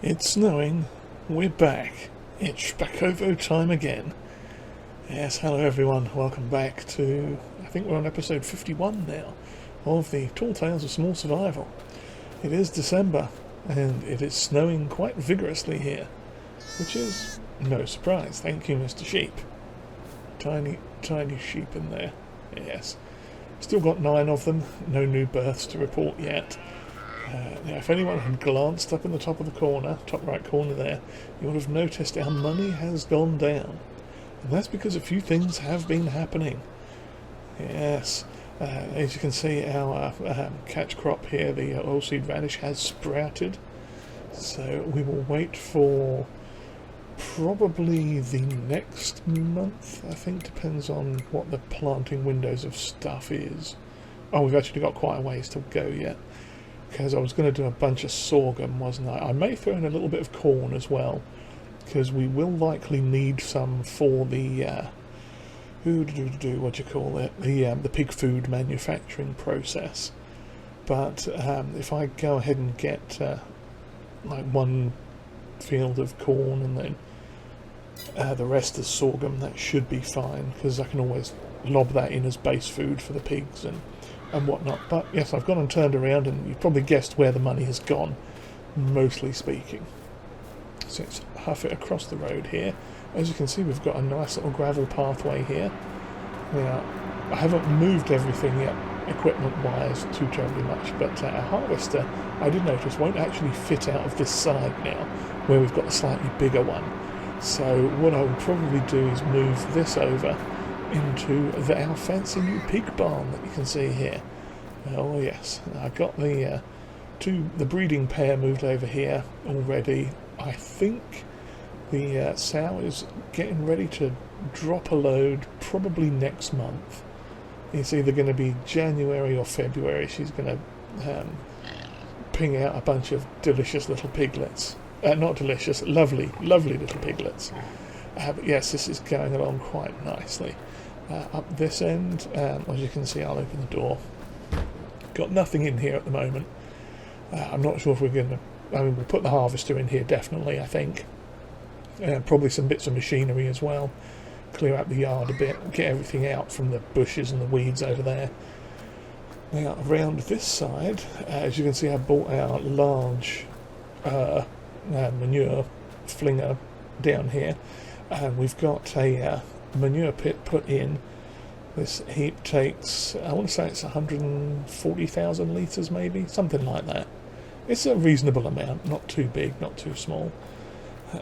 It's snowing. We're back. It's Szpakowo time again. Yes, hello everyone. Welcome back to, I think we're on episode 51 now, of the Tall Tales of Small Survival. It is December, and it is snowing quite vigorously here, which is no surprise. Thank you, Mr. Sheep. Tiny sheep in there. Yes. Still got 9 of them. No new births to report yet. Now, if anyone had glanced up in the top of the corner, top right corner there, you would have noticed our money has gone down. And that's because a few things have been happening. Yes, as you can see, our catch crop here, the oilseed radish, has sprouted. So we will wait for probably the next month, I think, depends on what the planting windows of stuff is. Oh, we've actually got quite a ways to go yet, because I was going to do a bunch of sorghum, wasn't I? I may throw in a little bit of corn as well, because we will likely need some for the what do you call it? The pig food manufacturing process. But if I go ahead and get like one field of corn and then the rest is sorghum, that should be fine, because I can always lob that in as base food for the pigs and whatnot. But yes, I've gone and turned around, and you've probably guessed where the money has gone, mostly speaking. So let's huff it across the road here. As you can see, we've got a nice little gravel pathway here. Now, I haven't moved everything yet, equipment-wise, too terribly much, but our harvester, I did notice, won't actually fit out of this side now, where we've got a slightly bigger one. So what I will probably do is move this over into our fancy new pig barn that you can see here. Oh yes, I got the breeding pair moved over here already. I think the sow is getting ready to drop a load probably next month. It's either going to be January or February. She's going to ping out a bunch of delicious little piglets. Not delicious, lovely little piglets. But yes, this is going along quite nicely. Up this end, as you can see, I'll open the door. Got nothing in here at the moment. I'm not sure if we're going to... I mean, we'll put the harvester in here, definitely, I think. Probably some bits of machinery as well. Clear out the yard a bit, get everything out from the bushes and the weeds over there. Now, around this side, as you can see, I bought our large manure flinger down here. And we've got a manure pit put in. This heap takes, I want to say it's 140,000 litres maybe, something like that. It's a reasonable amount, not too big, not too small.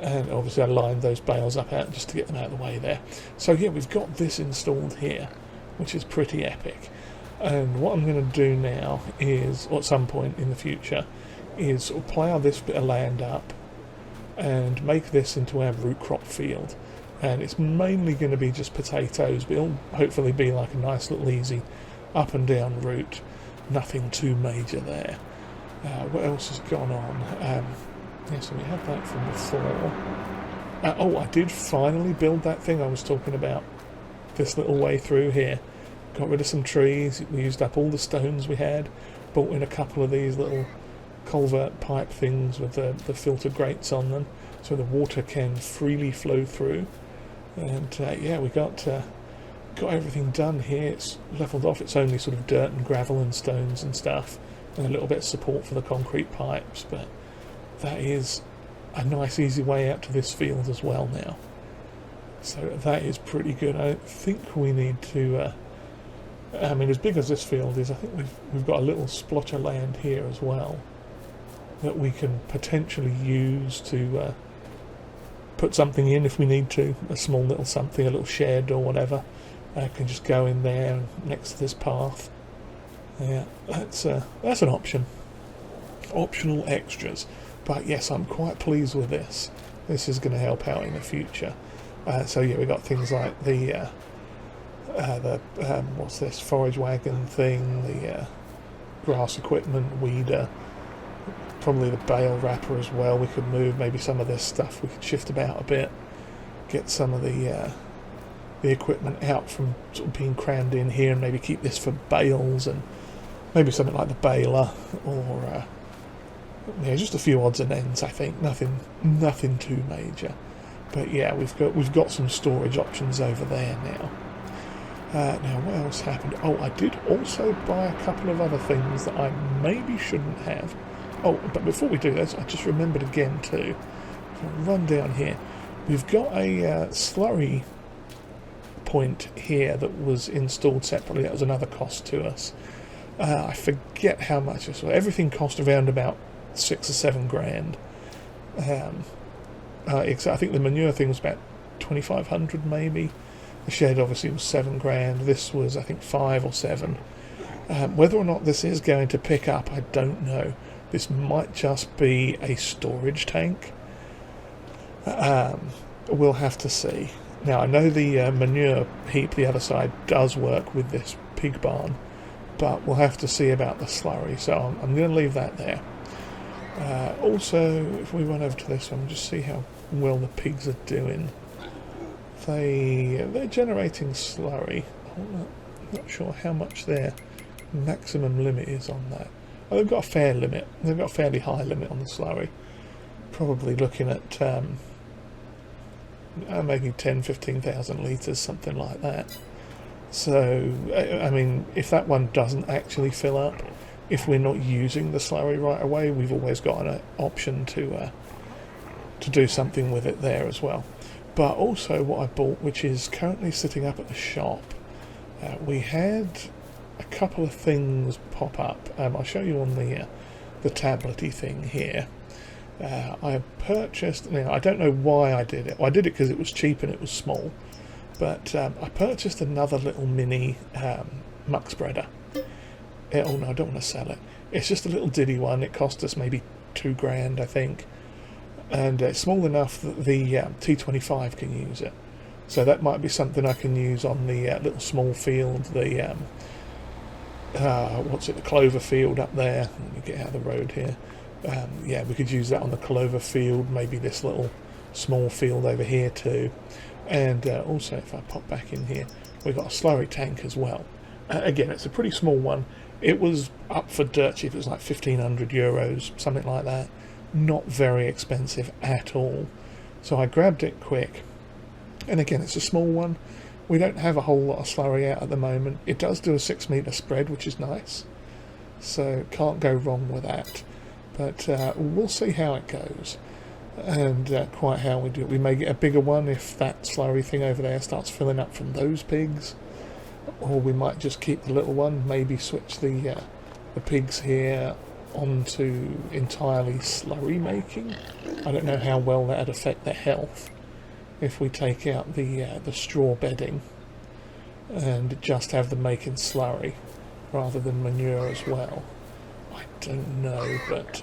And obviously I lined those bales up out just to get them out of the way there. So yeah, we've got this installed here, which is pretty epic. And what I'm going to do now is, or at some point in the future, is sort of plough this bit of land up and make this into our root crop field. And it's mainly going to be just potatoes, but it'll hopefully be like a nice little easy up and down route. Nothing too major there. What else has gone on? So we had that from before. Oh, I did finally build that thing I was talking about. This little way through here. Got rid of some trees. We used up all the stones we had. Brought in a couple of these little culvert pipe things with the filter grates on them, so the water can freely flow through. And yeah, we got everything done here. It's levelled off. It's only sort of dirt and gravel and stones and stuff, and a little bit of support for the concrete pipes, but that is a nice easy way out to this field as well now. So that is pretty good. I don't think we need to I mean, as big as this field is, I think we've got a little splotch of land here as well that we can potentially use to put something in if we need to, a small little something, a little shed or whatever. Can just go in there next to this path. Yeah, that's an option. Optional extras. But yes, I'm quite pleased with this. This is going to help out in the future. So yeah, we got things like the what's this, forage wagon thing, the grass equipment, weeder, probably the bale wrapper as well. We could move maybe some of this stuff. We could shift about a bit, get some of the equipment out from sort of being crammed in here, and maybe keep this for bales, and maybe something like the baler or Yeah, just a few odds and ends, I think. Nothing too major. But yeah, we've got some storage options over there now. Now, what else happened? Oh, I did also buy a couple of other things that I maybe shouldn't have. Oh, but before we do this, I just remembered again too. So I'll run down here. We've got a slurry point here that was installed separately. That was another cost to us. I forget how much this was. Everything cost around about 6 or 7 grand. I think the manure thing was about 2,500 maybe. The shed obviously was 7 grand. This was, I think, 5 or 7. Whether or not this is going to pick up, I don't know. This might just be a storage tank. We'll have to see. Now, I know the manure heap the other side does work with this pig barn, but we'll have to see about the slurry, so I'm going to leave that there. Also, if we run over to this one, just see how well the pigs are doing. They're generating slurry. I'm not sure how much their maximum limit is on that. Oh, they've got a fair limit. They've got a fairly high limit on the slurry. Probably looking at maybe 10,000-15,000 litres, something like that. So, I mean, if that one doesn't actually fill up, if we're not using the slurry right away, we've always got an option to do something with it there as well. But also what I bought, which is currently sitting up at the shop, we had a couple of things pop up. I'll show you on the tablet-y thing here. I purchased, now I don't know why I did it. Well, I did it because it was cheap and it was small. But I purchased another little mini muck spreader. Oh no, I don't want to sell it. It's just a little diddy one. It cost us maybe 2 grand, I think. And it's small enough that the T25 can use it. So that might be something I can use on the little small field, the the clover field up there. Let me get out of the road here. Yeah, we could use that on the clover field, maybe this little small field over here too. And also, if I pop back in here, we've got a slurry tank as well. Again, it's a pretty small one. It was up for dirt cheap. It was like 1,500 euros, something like that. Not very expensive at all. So I grabbed it quick. And again, it's a small one. We don't have a whole lot of slurry out at the moment. It does do a 6 metre spread, which is nice. So can't go wrong with that. But we'll see how it goes. And quite how we do it. We may get a bigger one if that slurry thing over there starts filling up from those pigs. Or we might just keep the little one, maybe switch the pigs here onto entirely slurry making. I don't know how well that'd affect their health if we take out the straw bedding and just have them making slurry rather than manure as well. I don't know, but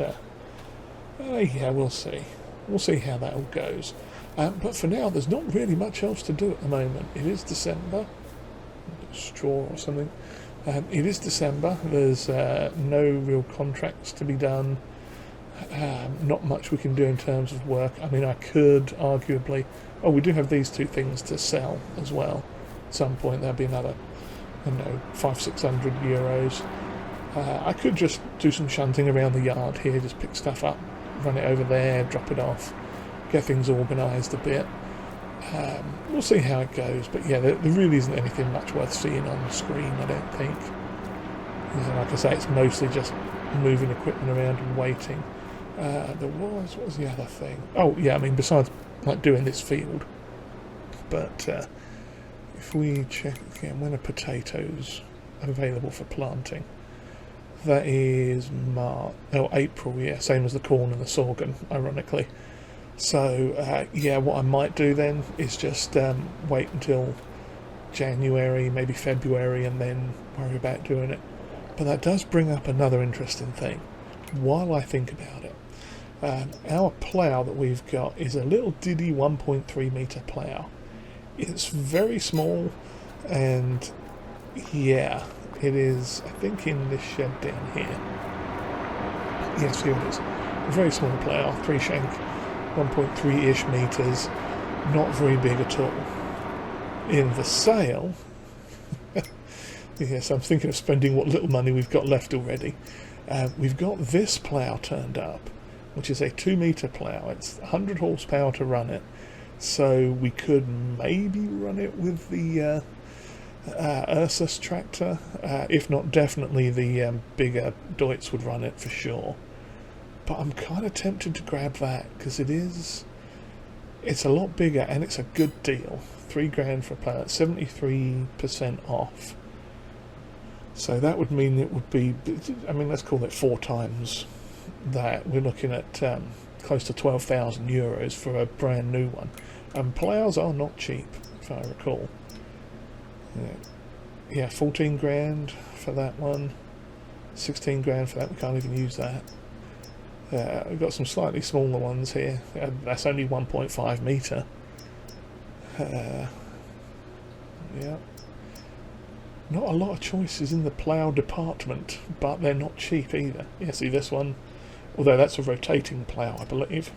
yeah, we'll see. We'll see how that all goes. But for now, there's not really much else to do at the moment. It is December. Straw or something. It is December. There's no real contracts to be done. Not much we can do in terms of work. I mean, I could arguably... Oh, we do have these 2 things to sell as well. At some point, there'll be another, I don't know, 500-600 euros. I could just do some shunting around the yard here, just pick stuff up, run it over there, drop it off, get things organised a bit. We'll see how it goes, but yeah, there really isn't anything much worth seeing on the screen, I don't think. Like I say, it's mostly just moving equipment around and waiting. What was the other thing? Oh yeah, I mean, besides like doing this field, but if we check again, when are potatoes available for planting? That is April, yeah, same as the corn and the sorghum, ironically. So, yeah, what I might do then is just wait until January, maybe February, and then worry about doing it. But that does bring up another interesting thing, while I think about it. Our plough that we've got is a little diddy 1.3 metre plough. It's very small, and yeah, it is, I think, in this shed down here. Yes, here it is. A very small plough, 3 shank. 1.3-ish metres, not very big at all. In the sale, yes, I'm thinking of spending what little money we've got left already. We've got this plough turned up, which is a 2-metre plough. It's 100 horsepower to run it, so we could maybe run it with the Ursus tractor. If not, definitely the bigger Deutz would run it for sure. But I'm kind of tempted to grab that because it's a lot bigger and it's a good deal. £3 for a plough, 73% off. So that would mean it would be, I mean, let's call it 4 times that. We're looking at close to €12,000 for a brand new one. And ploughs are not cheap, if I recall. Yeah, 14 grand for that one, 16 grand for that. We can't even use that. We've got some slightly smaller ones here. That's only 1.5 metre. Yeah. Not a lot of choices in the plough department, but they're not cheap either. Yeah, see this one, although that's a rotating plough, I believe.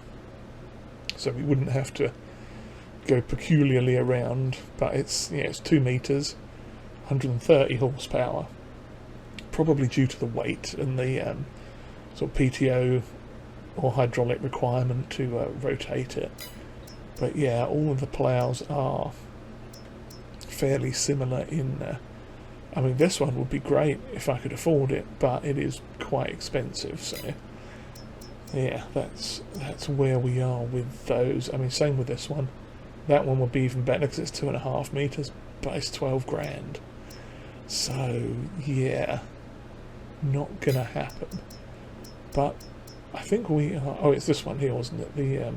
So we wouldn't have to go peculiarly around, but it's 2 metres, 130 horsepower, probably due to the weight and the sort of PTO or hydraulic requirement to rotate it. But yeah, all of the ploughs are fairly similar in I mean, this one would be great if I could afford it, but it is quite expensive, so yeah, that's where we are with those. I mean, same with this one. That one would be even better because it's 2.5 metres, but it's 12 grand. So yeah, not gonna happen. But I think we are. Oh, it's this one here, wasn't it? The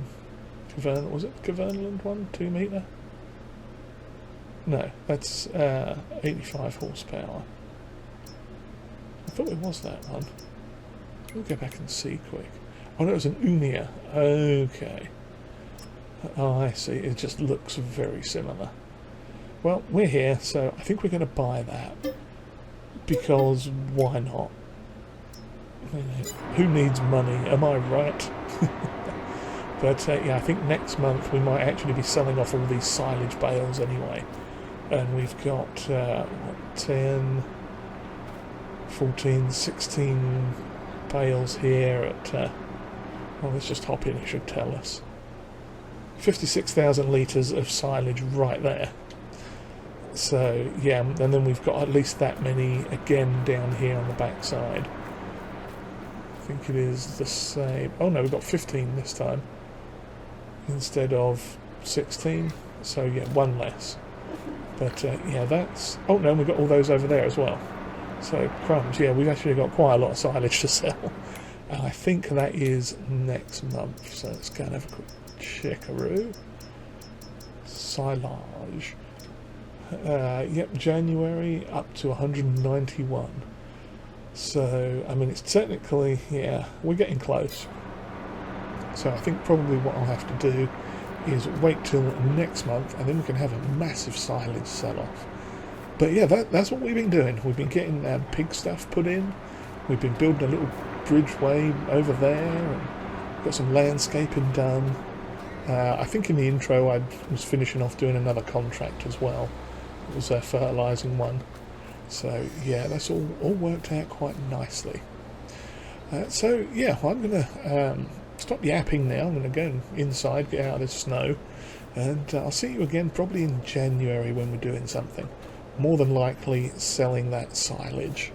was it Caverneland one, 2 metre? No, that's 85 horsepower. I thought it was that one. We'll go back and see quick. Oh no, it was an Umia. Okay. Oh, I see. It just looks very similar. Well, we're here, so I think we're going to buy that. Because why not? You know, who needs money? Am I right? But yeah, I think next month we might actually be selling off all these silage bales anyway. And we've got 10, 14, 16 bales here at well, let's just hop in, it should tell us. 56,000 litres of silage right there. So yeah, and then we've got at least that many again down here on the back side. I think it is the same. Oh no, we've got 15 this time instead of 16. So yeah, one less. But yeah, that's... Oh no, we've got all those over there as well. So crumbs, yeah, we've actually got quite a lot of silage to sell. And I think that is next month. So let's go and have a quick checkaroo. Silage. Yep, January up to 191. So, I mean, it's technically, yeah, we're getting close. So I think probably what I'll have to do is wait till next month and then we can have a massive silage sell-off. But yeah, that's what we've been doing. We've been getting pig stuff put in. We've been building a little bridgeway over there and got some landscaping done. I think in the intro I was finishing off doing another contract as well. It was a fertilising one. So yeah, that's all worked out quite nicely. So yeah, I'm going to stop yapping now. I'm going to go inside, get out of this snow, and I'll see you again probably in January when we're doing something. More than likely selling that silage.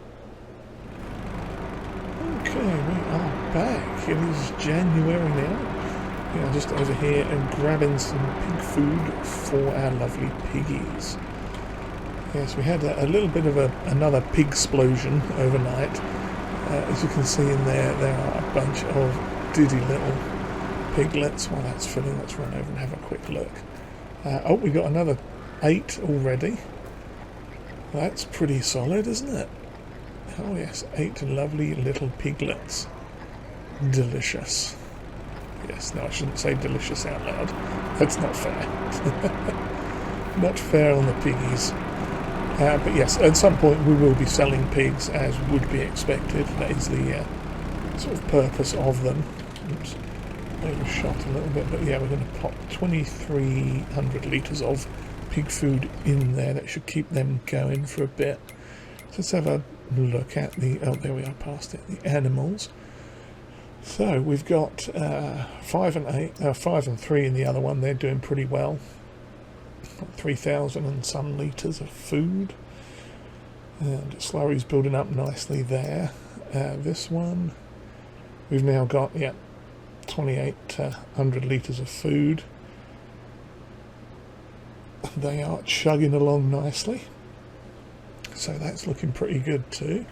Okay, we are back. It is January now. We are just over here and grabbing some pig food for our lovely piggies. Yes, we had a little bit of another pig explosion overnight. As you can see in there, there are a bunch of diddy little piglets. While that's filling, let's run over and have a quick look. Oh, we got another 8 already. That's pretty solid, isn't it? Oh yes, 8 lovely little piglets. Delicious. Yes, no, I shouldn't say delicious out loud. That's not fair. Not fair on the piggies. But yes, at some point we will be selling pigs, as would be expected. That is the sort of purpose of them. Oops, overshot a little bit, but yeah, we're going to pop 2,300 litres of pig food in there. That should keep them going for a bit. So let's have a look at the, oh there we are past it, the animals. So we've got 5 and 3 in the other one. They're doing pretty well. 3,000 and some litres of food, and slurry's building up nicely there. This one we've now got 2,800 litres of food. They are chugging along nicely, so that's looking pretty good too.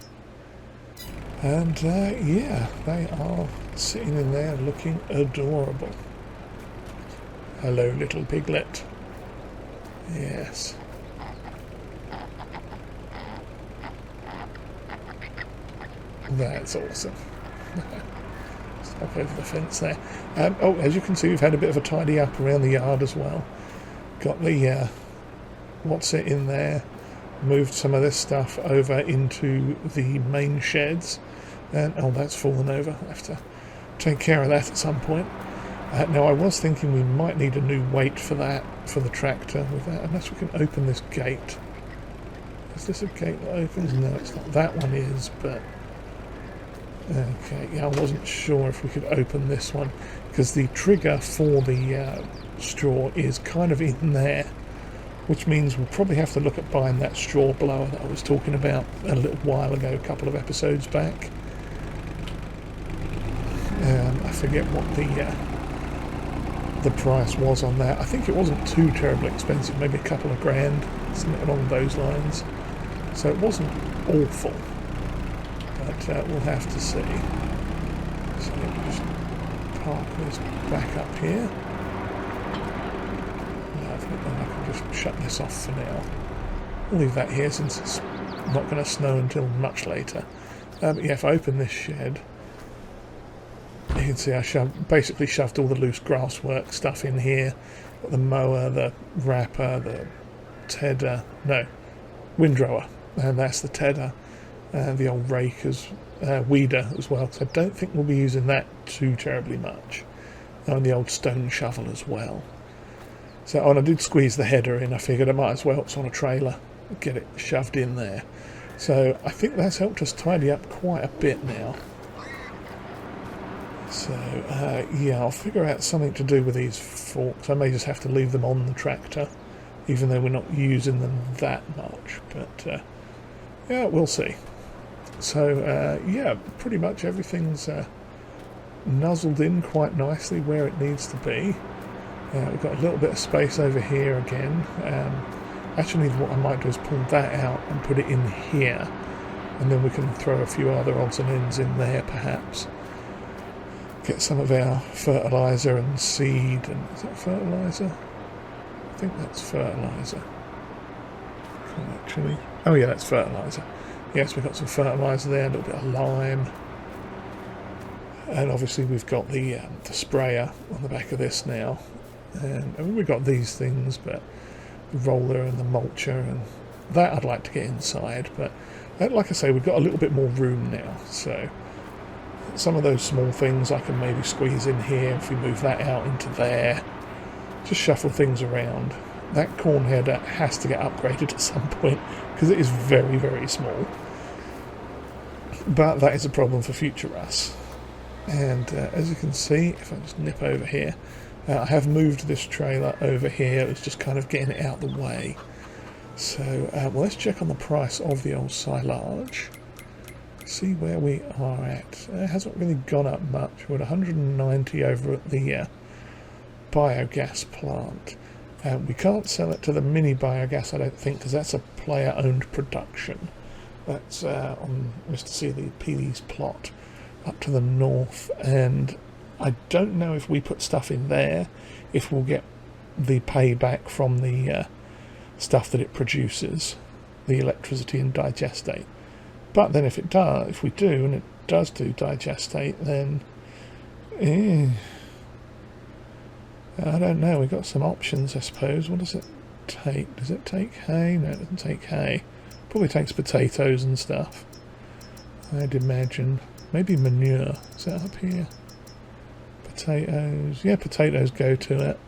And yeah, they are sitting in there looking adorable. Hello, little piglet. Yes. That's awesome. Step over the fence there. Oh, as you can see, we've had a bit of a tidy up around the yard as well. Got the what's it in there. Moved some of this stuff over into the main sheds, and oh, that's fallen over. I have to take care of that at some point. Now I was thinking we might need a new weight for that, for the tractor with that, unless we can open this gate. Is this a gate that opens? No, it's not. That one is, but okay, yeah, I wasn't sure if we could open this one because the trigger for the straw is kind of in there, which means we'll probably have to look at buying that straw blower that I was talking about a little while ago, a couple of episodes back. I forget what the price was on that. I think it wasn't too terribly expensive, maybe a couple of grand, something along those lines. So it wasn't awful, but we'll have to see. So let me just park this back up here. And I can just shut this off for now. I'll leave that here since it's not going to snow until much later. But yeah, if I open this shed, you can see I basically shoved all the loose grass work stuff in here. Got the mower, the wrapper, the tedder, no, windrower, and that's the tedder, and the old rake as weeder as well, because I don't think we'll be using that too terribly much. And the old stone shovel as well. So, and I did squeeze the header in. I figured I might as well, it's on a trailer, get it shoved in there. So I think that's helped us tidy up quite a bit now. So yeah, I'll figure out something to do with these forks. I may just have to leave them on the tractor, even though we're not using them that much. But yeah, we'll see. So yeah, pretty much everything's nuzzled in quite nicely where it needs to be. We've got a little bit of space over here again. Actually, what I might do is pull that out and put it in here, and then we can throw a few other odds and ends in there perhaps. Get some of our fertiliser and seed, and is that fertiliser? I think that's fertiliser. Actually, oh yeah, that's fertiliser. Yes, we've got some fertiliser there, a little bit of lime, and obviously we've got the sprayer on the back of this now, and I mean, we've got these things, but the roller and the mulcher and that I'd like to get inside, but like I say, we've got a little bit more room now, so some of those small things I can maybe squeeze in here. If we move that out into there, just shuffle things around. That corn header has to get upgraded at some point because it is very, very small, but that is a problem for future us. And as you can see, if I just nip over here, I have moved this trailer over here. It's just kind of getting it out of the way. So well, let's check on the price of the old silage. See where we are at. It hasn't really gone up much. We're at 190 over at the biogas plant. We can't sell it to the mini biogas, I don't think, because that's a player-owned production. That's on MrSealyP's plot up to the north, and I don't know if we put stuff in there, if we'll get the payback from the stuff that it produces, the electricity and digestate. But then if we do, and it does do digestate, then I don't know, we've got some options, I suppose. What does it take? Does it take hay? No, it doesn't take hay. Probably takes potatoes and stuff, I'd imagine. Maybe manure. Is that up here? Potatoes. Yeah, potatoes go to it.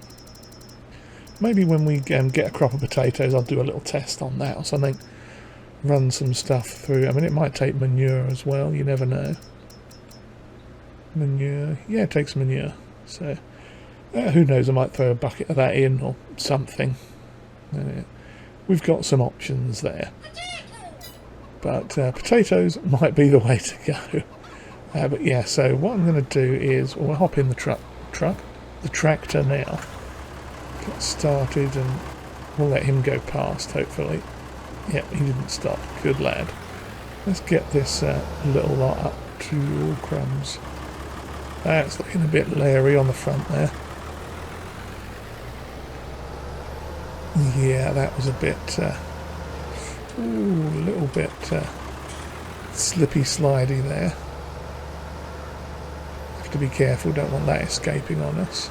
Maybe when we get a crop of potatoes, I'll do a little test on that or something. run some stuff through. I mean, it might take manure as well, you never know. Manure, yeah, it takes manure. So, who knows, I might throw a bucket of that in or something. We've got some options there. But potatoes might be the way to go. But yeah, so what I'm going to do is, we'll hop in the tractor now. Get started and we'll let him go past, hopefully. Yeah, he didn't stop. Good lad. Let's get this little lot up to all crumbs. That's looking a bit leery on the front there. Yeah, that was a bit... a little bit slippy slidey there. Have to be careful, don't want that escaping on us.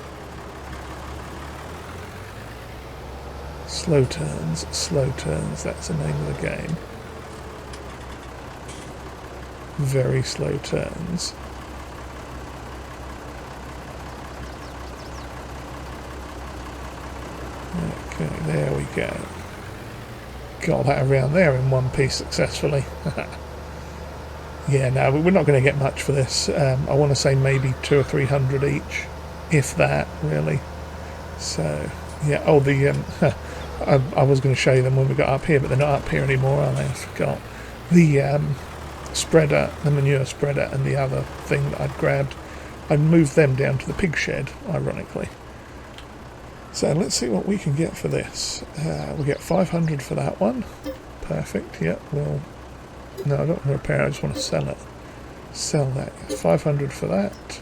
Slow turns, that's the name of the game. Very slow turns. Okay, there we go. Got that around there in one piece successfully. Yeah, no, we're not going to get much for this. I want to say maybe 200 or 300 each, if that, really. So, yeah. Oh, the I was going to show you them when we got up here, but they're not up here anymore, are they? I forgot. The spreader, the manure spreader, and the other thing that I'd grabbed, I'd moved them down to the pig shed, ironically. So let's see what we can get for this. We'll get 500 for that one. Perfect, yep. Well, no, I don't want to repair it, I just want to sell it. Sell that. 500 for that.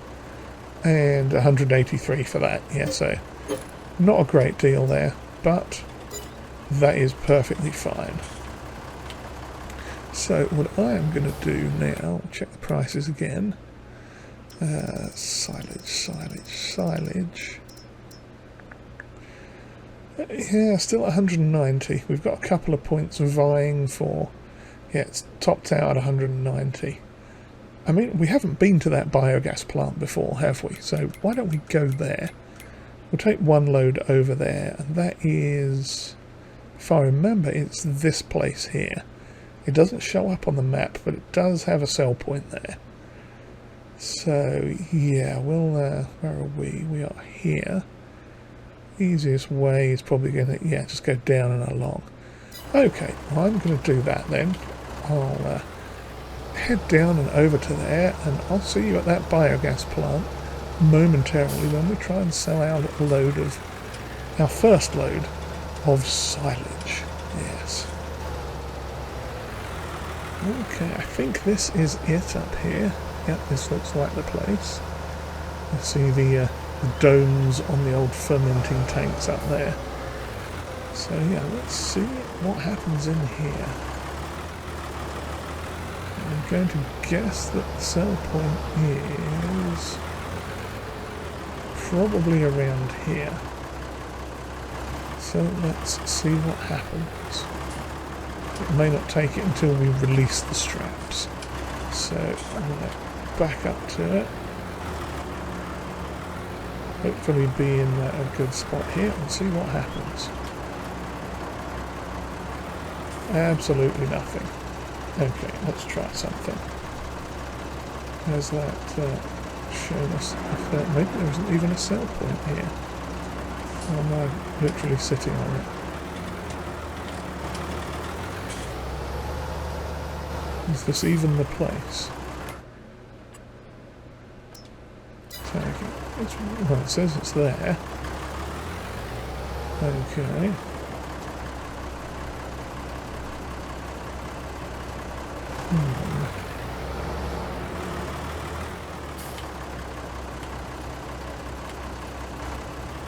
And 183 for that. Yeah, so not a great deal there, but that is perfectly fine. So what I am going to do now, check the prices again. Silage. Yeah, still at 190. We've got a couple of points vying for... Yeah, it's topped out at 190. I mean, we haven't been to that biogas plant before, have we? So why don't we go there? We'll take one load over there, and that is... If I remember, it's this place here. It doesn't show up on the map, but it does have a sell point there. So, yeah, we'll... where are we? We are here. Easiest way is probably going to, yeah, just go down and along. Okay, well, I'm going to do that then. I'll head down and over to there, and I'll see you at that biogas plant momentarily when we try and sell out a load of, our first load of silage. Yes. Okay, I think this is it up here. Yep, this looks like the place. I see the domes on the old fermenting tanks up there. So yeah, let's see what happens in here. I'm going to guess that the sell point is probably around here. So let's see what happens. It may not take it until we release the straps. So I'm going to back up to it. Hopefully be in a good spot here and see what happens. Absolutely nothing. Okay, let's try something. Has that shown us if maybe there isn't even a sell point here? Or am I literally sitting on it? Is this even the place? Well, it says it's there. Okay.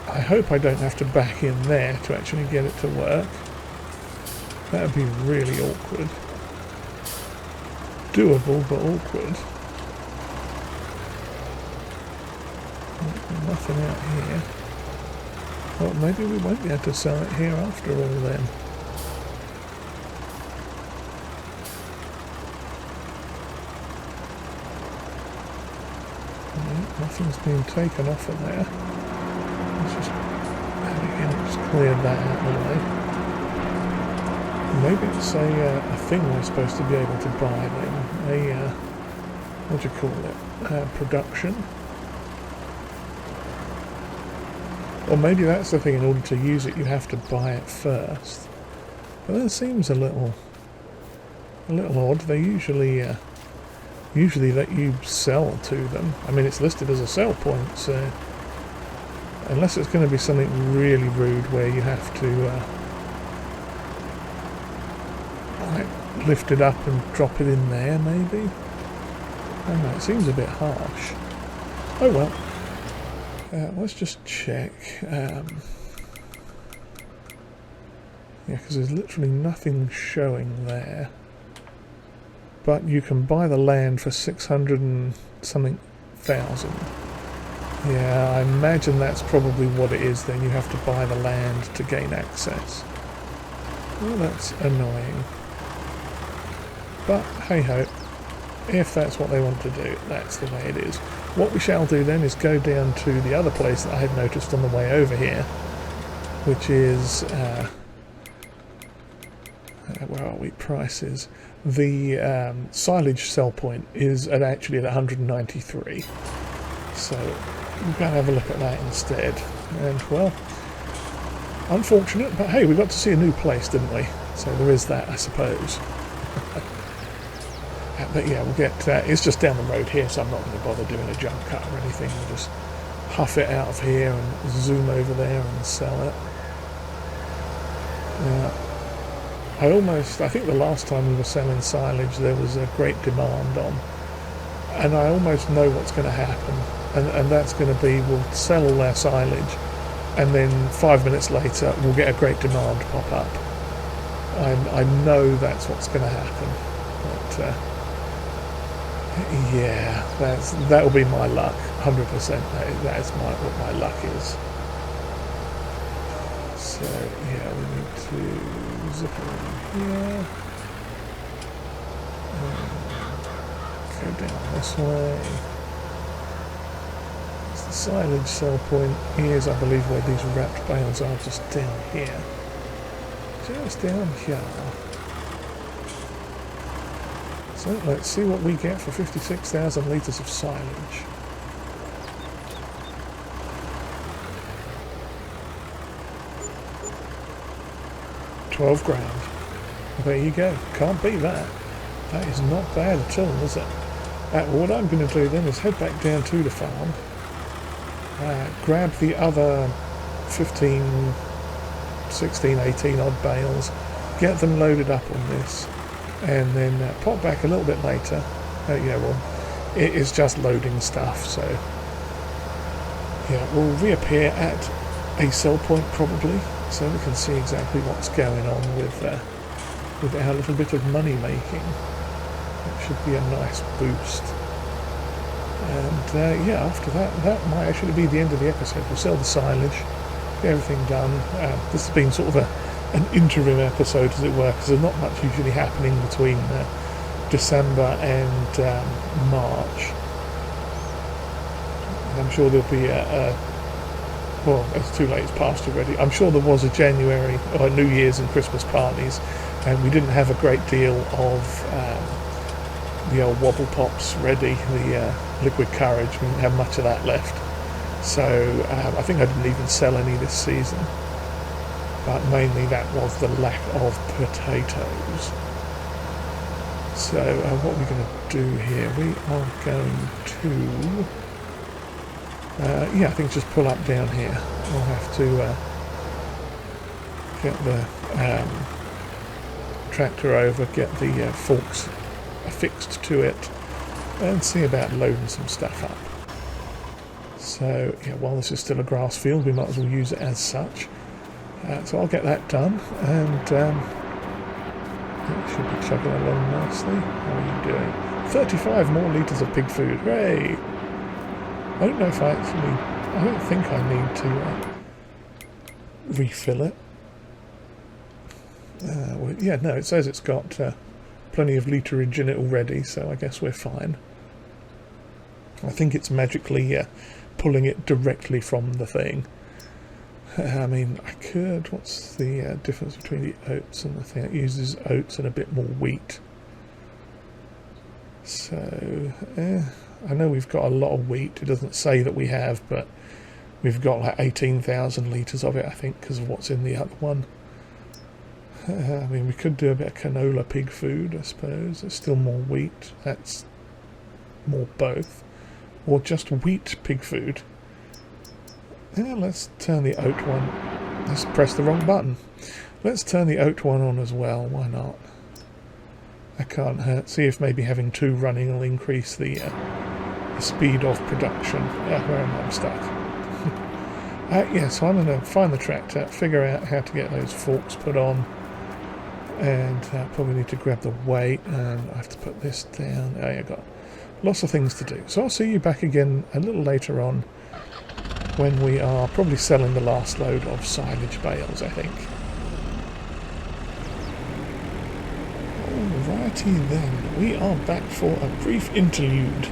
I hope I don't have to back in there to actually get it to work. That would be really awkward. Doable, but awkward. Nothing out here. Well, maybe we won't be able to sell it here after all then. Nothing's been taken off of there. Let's just, again, just cleared that out of the way. Maybe it's a thing we're supposed to be able to buy then. What do you call it? Production. Or maybe that's the thing, in order to use it you have to buy it first. But that seems a little odd. They usually let you sell to them. I mean, it's listed as a sell point, so unless it's going to be something really rude where you have to like lift it up and drop it in there, maybe. I don't know, it seems a bit harsh. Oh well. Let's just check. Yeah, because there's literally nothing showing there. But you can buy the land for 600 and something thousand. Yeah, I imagine that's probably what it is then. You have to buy the land to gain access. Well, that's annoying. But hey ho. If that's what they want to do, that's the way it is. What we shall do then is go down to the other place that I had noticed on the way over here, which is where are we? Prices. The silage sell point is actually at 193, so we're going to have a look at that instead. And well, unfortunate, but hey, we got to see a new place, didn't we? So there is that, I suppose. But yeah, we'll get. It's just down the road here, so I'm not going to bother doing a jump cut or anything. We'll just huff it out of here and zoom over there and sell it. I think the last time we were selling silage there was a great demand on, and I almost know what's going to happen, and that's going to be we'll sell all our silage, and then 5 minutes later we'll get a great demand pop up. I know that's what's going to happen, but yeah, that'll be my luck, 100%. That's what my luck is. So yeah, we need to zip around here, go down this way. It's the silage sell point. Here's, I believe, where these wrapped bales are, just down here. Just down here. So let's see what we get for 56,000 litres of silage. £12 grand. Well, there you go. Can't beat that. That is not bad at all, is it? What I'm going to do then is head back down to the farm, grab the other 15, 16, 18 odd bales, get them loaded up on this, and then pop back a little bit later. Yeah, well, it is just loading stuff, so yeah, we'll reappear at a sell point probably, so we can see exactly what's going on with our little bit of money making. It should be a nice boost. And yeah, after that might actually be the end of the episode. We'll sell the silage, get everything done. This has been sort of an interim episode, as it were, because there's not much usually happening between December and March. And I'm sure there'll be well, it's too late, it's past already. I'm sure there was a January or New Year's and Christmas parties, and we didn't have a great deal of the old wobble pops ready, the liquid courage. We didn't have much of that left, so I think I didn't even sell any this season. But mainly that was the lack of potatoes. So what we're going to do here, we are going to yeah, I think just pull up down here. I'll have to get the tractor over, get the forks affixed to it, and see about loading some stuff up. So yeah, while this is still a grass field, we might as well use it as such. So I'll get that done, and it should be chugging along nicely. How are you doing? 35 more litres of pig food, hooray! I don't know if I don't think I need to refill it. Well, yeah, no, it says it's got plenty of literage in it already, so I guess we're fine. I think it's magically pulling it directly from the thing. I mean, I could. What's the difference between the oats and the thing? It uses oats and a bit more wheat. So, I know we've got a lot of wheat. It doesn't say that we have, but we've got like 18,000 litres of it, I think, because of what's in the other one. I mean, we could do a bit of canola pig food, I suppose. There's still more wheat. That's more both. Or just wheat pig food. Yeah, let's turn the oat one. Let's press the wrong button. Let's turn the oat one on as well. Why not? That can't hurt. See if maybe having two running will increase the speed of production. Yeah, where am I? I'm stuck. Yeah, so I'm going to find the tractor, figure out how to get those forks put on, and probably need to grab the weight, and I have to put this down. Oh, yeah, got lots of things to do. So I'll see you back again a little later on when we are probably selling the last load of silage bales, I think. Alrighty then, we are back for a brief interlude.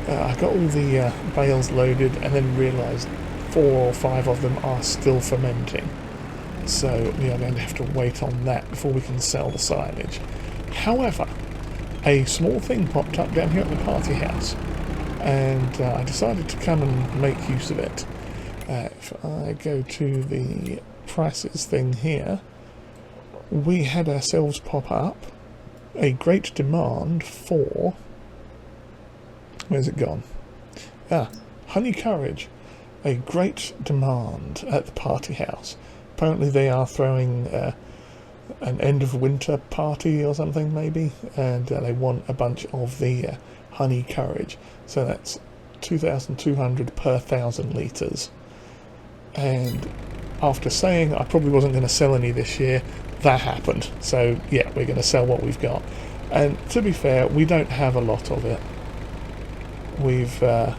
I got all the bales loaded and then realised 4 or 5 of them are still fermenting. So we are going to have to wait on that before we can sell the silage. However, a small thing popped up down here at the party house, and I decided to come and make use of it. If I go to the prices thing here, we had ourselves pop up a great demand for... Where's it gone? Honey courage. A great demand at the party house. Apparently they are throwing an end of winter party or something maybe, and they want a bunch of the honey courage. So that's 2,200 per 1,000 litres. And after saying I probably wasn't going to sell any this year, that happened. So yeah, we're going to sell what we've got. And to be fair, we don't have a lot of it. We've hang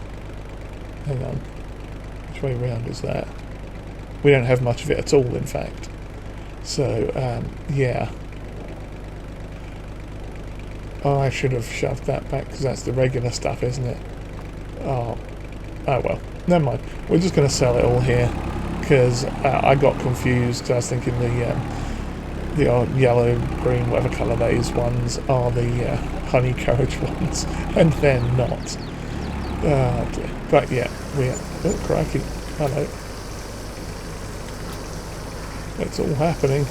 on, which way round is that? We don't have much of it at all, in fact. So yeah, oh, I should have shoved that back because that's the regular stuff, isn't it? Oh well, never mind. We're just going to sell it all here because I got confused. I was thinking the yellow, green, whatever colour those ones are the honey courage ones, and they're not. But yeah, oh crikey, hello. It's all happening.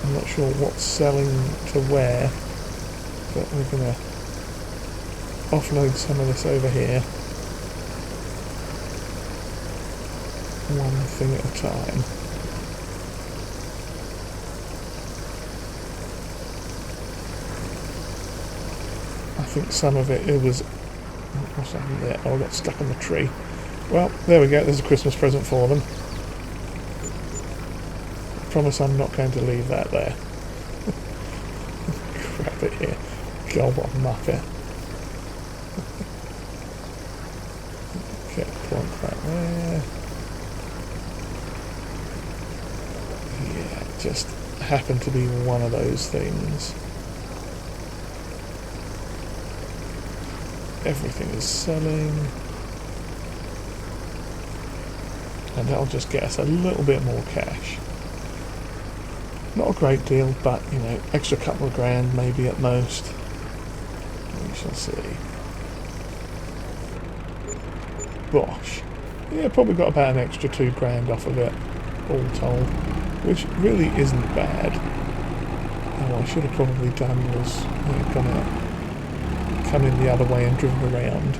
I'm not sure what's selling to where, but we're going to offload some of this over here. One thing at a time. I think some of it was... What's happened there? Oh, I got stuck on the tree. Well, there we go. There's a Christmas present for them. I promise I'm not going to leave that there. Grab it here. God, what a mucker. Okay, plonk that there. Yeah, it just happened to be one of those things. Everything is selling. And that'll just get us a little bit more cash. Not a great deal, but, you know, extra couple of grand maybe at most. We shall see. Gosh. Yeah, probably got about an extra 2 grand off of it, all told. Which really isn't bad. And what I should have probably done was, you know, gone out, come in the other way and driven around.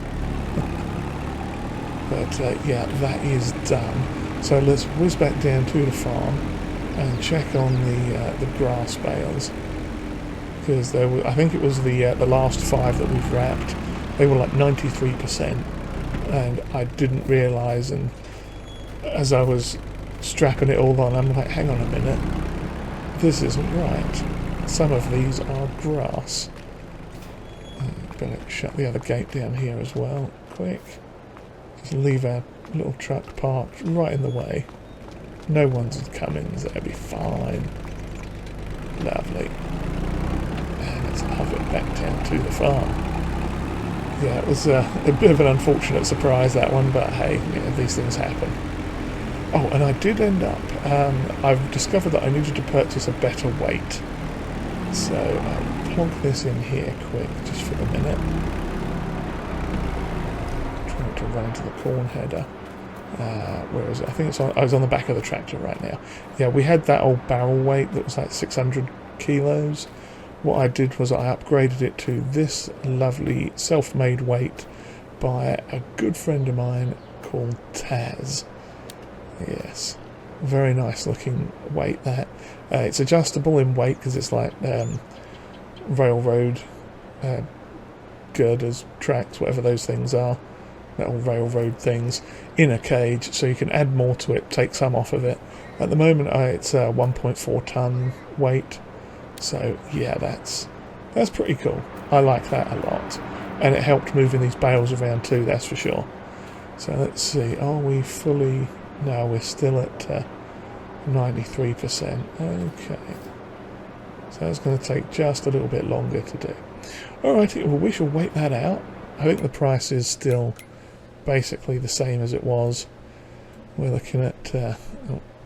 But yeah, that is done. So let's whiz back down to the farm and check on the grass bales, because there were, I think it was the last 5 that we've wrapped. They were like 93%, and I didn't realise. And as I was strapping it all on, I'm like, hang on a minute, this isn't right. Some of these are grass. Better shut the other gate down here as well, quick. Just leave our little truck parked right in the way. No one's coming, so that'll be fine. Lovely. And let's hove it back down to the farm. Yeah, it was a bit of an unfortunate surprise, that one, but hey, yeah, these things happen. Oh, and I did end up, I've discovered that I needed to purchase a better weight. So I'll plug this in here quick, just for the minute. Trying to run into the corn header. Where is it? I think it's on, I was on the back of the tractor right now. Yeah, we had that old barrel weight that was like 600 kilos. What I did was I upgraded it to this lovely self-made weight by a good friend of mine called Taz. Yes, very nice looking weight that. It's adjustable in weight because it's like railroad girders, tracks, whatever those things are. Little railroad things in a cage, so you can add more to it, take some off of it. At the moment it's a 1.4 ton weight, so yeah, that's pretty cool. I like that a lot, and it helped moving these bales around too, that's for sure. So let's see, are we fully... No, we're still at 93%. Okay, so that's going to take just a little bit longer to do. Alrighty, well, we shall wait that out. I think the price is still basically the same as it was. We're looking at oh,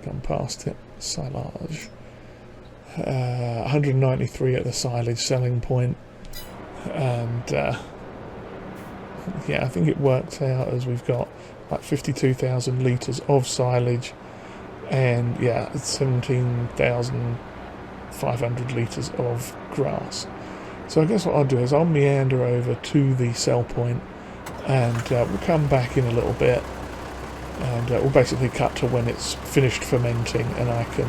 gone past it, silage, 193 at the silage selling point, and yeah, I think it works out as we've got like 52,000 litres of silage, and yeah, 17,500 litres of grass. So I guess what I'll do is I'll meander over to the sell point, and we'll come back in a little bit, and we'll basically cut to when it's finished fermenting, and I can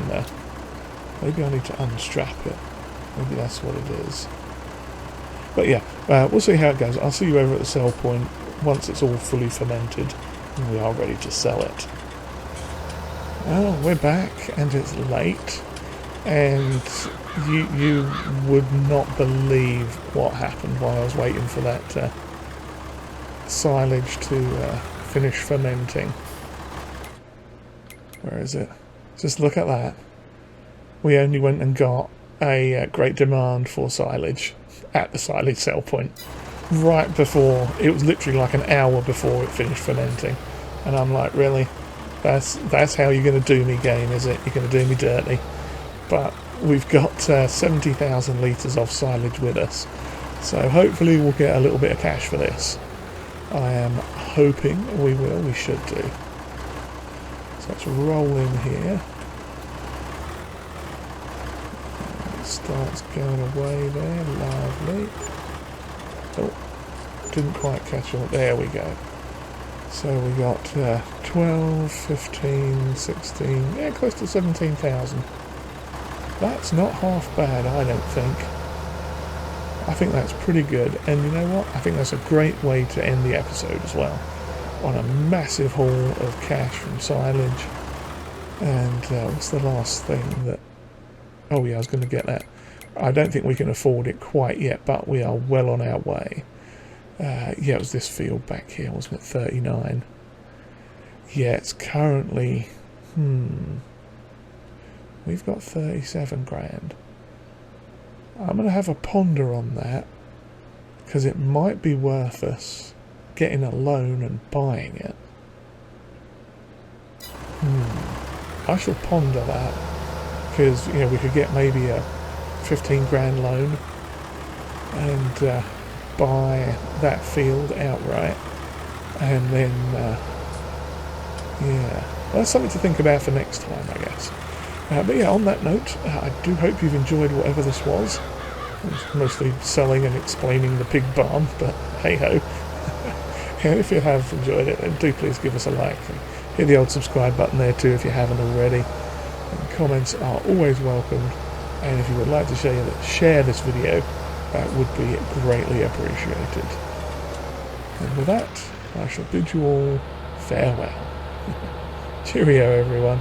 maybe I need to unstrap it, maybe that's what it is. But yeah, we'll see how it goes. I'll see you over at the sell point once it's all fully fermented and we are ready to sell it. Oh, we're back, and it's late, and you would not believe what happened while I was waiting for that silage to finish fermenting. Where is it? Just look at that. We only went and got a great demand for silage at the silage sell point right before, it was literally like an hour before it finished fermenting, and I'm like, really? That's how you're going to do me, game, is it? You're going to do me dirty? But we've got 70,000 litres of silage with us, so hopefully we'll get a little bit of cash for this. I am hoping we will. We should do. So let's roll in here. It starts going away there. Lovely. Oh, didn't quite catch on. There we go. So we got 12, 15, 16, yeah, close to 17,000. That's not half bad, I don't think. I think that's pretty good, and you know what? I think that's a great way to end the episode as well, on a massive haul of cash from silage. And what's the last thing that... Oh yeah, I was going to get that. I don't think we can afford it quite yet, but we are well on our way. Yeah, it was this field back here, wasn't it? 39. Yeah, it's currently... We've got 37 grand. I'm going to have a ponder on that, because it might be worth us getting a loan and buying it. I shall ponder that, because, you know, we could get maybe a 15 grand loan and buy that field outright, and then yeah, well, that's something to think about for next time, I guess. But yeah, on that note, I do hope you've enjoyed whatever this was. It was mostly selling and explaining the pig barn, but hey ho. If you have enjoyed it, then do please give us a like, and hit the old subscribe button there too if you haven't already. And comments are always welcomed, and if you would like to share this video, that would be greatly appreciated. And with that, I shall bid you all farewell. Cheerio, everyone.